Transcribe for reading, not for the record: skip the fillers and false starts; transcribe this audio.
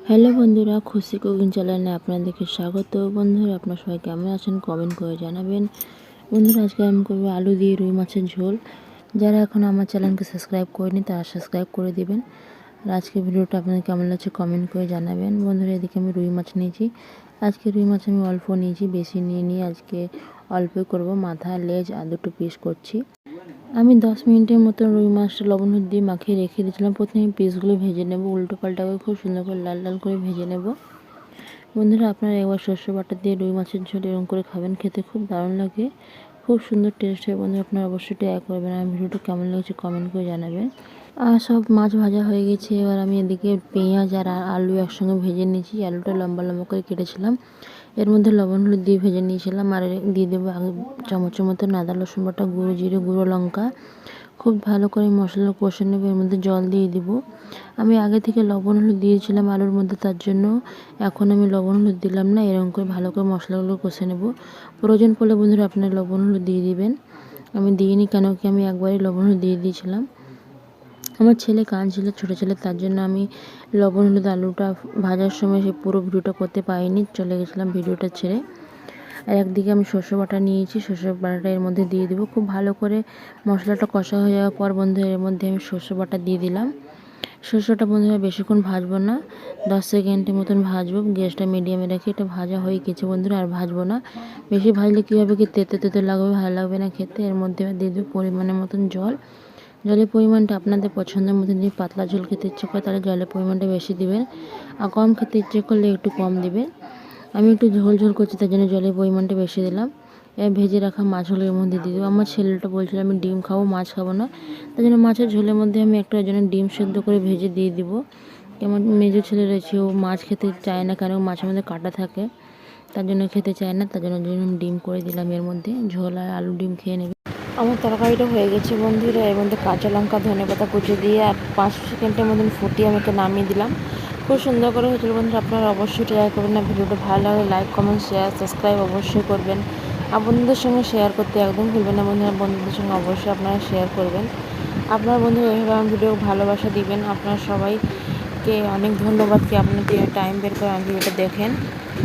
Hello বন্ধুরা, খুশি cooking চ্যানেলে আপনাদেরকে স্বাগত। বন্ধুরা, আপনার সবাই কেমন আছেন কমেন্ট করে জানাবেন। বন্ধুরা, আজকে আমি করবো আলু দিয়ে রুই মাছের ঝোল। যারা এখন আমার চ্যানেলকে সাবস্ক্রাইব করেনি তারা সাবস্ক্রাইব করে দিবেন। আর আজকে ভিডিওটা আপনাদের কেমন লাগছে কমেন্ট করে জানাবেন। বন্ধুরা, এদিকে আমি রুই মাছ নিয়েছি। আজকে রুই মাছ আমি অল্প নিয়েছি, বেশি নিয়ে আজকে অল্পই করব। মাথা, লেজ আর দুটো পিস করছি। আমি 10 মিনিটের মতো রুই মাছটা লবণ হলুদ দিয়ে মাখিয়ে রেখে দিয়েছিলাম। প্রথমে পিসগুলো ভেজে নেব, উল্টো পাল্টা করে খুব সুন্দর করে লাল লাল করে ভেজে নেব। বন্ধুরা, আপনারা একবার সরষে বাটা দিয়ে রুই মাছের ঝোল এরকম করে খাবেন, খেতে খুব দারুণ লাগে, খুব সুন্দর টেস্ট হয়। বন্ধুরা, আপনারা অবশ্যই ট্রাই করবেন। আর ভিডিওটা কেমন লাগছে কমেন্ট করে জানাবেন। আর সব মাছ ভাজা হয়ে গেছে। এবার আমি এদিকে পেঁয়াজ আর আলু একসঙ্গে ভেজে নিয়েছি। আলুটা লম্বা লম্বা করে কেটেছিলাম, এর মধ্যে লবণ হলুদ দিয়ে ভেজে নিয়েছিলাম। আর দিয়ে দেবো চামচের মতো আদা রসুন বাটা, গুঁড়ো জিরে, গুঁড়ো লঙ্কা। খুব ভালো করে মশলা কষে নেব। এর মধ্যে জল দিয়ে দিব। আমি আগে থেকে লবণ হলুদ দিয়েছিলাম আলুর মধ্যে, তার জন্য এখন আমি লবণ হলুদ দিলাম না। এরকম করে ভালো করে মশলাগুলো কষে নেব। প্রয়োজন পড়লে বন্ধুরা আপনারা লবণ হলুদ দিয়ে দিবেন। আমি দিইনি, কেন কি আমি একবারই লবণ হলুদ দিয়ে দিয়েছিলাম। আমার ছেলে কাঁদছিল, ছোটো ছেলে, তার জন্য আমি লবণ হলুদ আলুটা ভাজার সময় সেই পুরো ভিডিওটা করতে পারিনি, চলে গেছিলাম ভিডিওটা ছেড়ে। আর একদিকে আমি সরষে বাটা নিয়েছি, সরষে বাটাটা এর মধ্যে দিয়ে দেবো। খুব ভালো করে মশলাটা কষা হয়ে যাওয়ার পর বন্ধুরা এর মধ্যে আমি সরষে বাটা দিয়ে দিলাম। সরষেটা বন্ধুরা বেশিক্ষণ ভাজবো না, 10 সেকেন্ডের মতন ভাজবো। গ্যাসটা মিডিয়ামে রেখে এটা ভাজা হয়ে গেছে বন্ধুরা, আর ভাজবো না। বেশি ভাজলে কী হবে, কি তেতে তেতে লাগবে, ভালো লাগবে না খেতে। এর মধ্যে দিয়ে দেবো পরিমাণের মতন জল। জলের পরিমাণটা আপনাদের পছন্দের মতো, যদি পাতলা ঝোল খেতে ইচ্ছে করে তাহলে জলের পরিমাণটা বেশি দিবেন, আর কম খেতে ইচ্ছে করলে একটু কম দিবেন। আমি একটু ঝোল ঝোল করছি, তার জন্য জলের পরিমাণটা বেশি দিলাম। এবার ভেজে রাখা মাছগুলো এর মধ্যে দিয়ে দেবো। আমার ছেলেটা বলছিল আমি ডিম খাবো, মাছ খাবো না, তার জন্য মাছের ঝোলের মধ্যে আমি একটা জন্য ডিম সেদ্ধ করে ভেজে দিয়ে দিব। আমার মেজো ছেলে রয়েছে, ও মাছ খেতে চায় না, কারণ মাছের মধ্যে কাঁটা থাকে, তার জন্য খেতে চায় না। তার জন্য ডিম করে দিলাম এর মধ্যে। ঝোল আর আলু ডিম খেয়ে নেবে। আমার তরকারিটা হয়ে গেছে বন্ধুরা। এর মধ্যে কাঁচা লঙ্কা, ধনেপাতা কুচি দিয়ে আর 5 সেকেন্ডের মতন ফুটিয়ে আমি নামিয়ে দিলাম। খুব সুন্দর করে হয়েছিল বন্ধুরা, আপনারা অবশ্যই ট্রাই করবেন। না ভিডিওটা ভালো লাগে লাইক কমেন্ট শেয়ার সাবস্ক্রাইব অবশ্যই করবেন। আর বন্ধুদের সঙ্গে শেয়ার করতে একদম ভুলবেন না বন্ধুরা। বন্ধুদের সঙ্গে অবশ্যই আপনারা শেয়ার করবেন। আপনার বন্ধুরা এইভাবে আমার ভিডিও ভালোবাসা দিবেন। আপনারা সবাইকে অনেক ধন্যবাদ কি আপনাদের টাইম বের করে আমার ভিডিওটা দেখেন।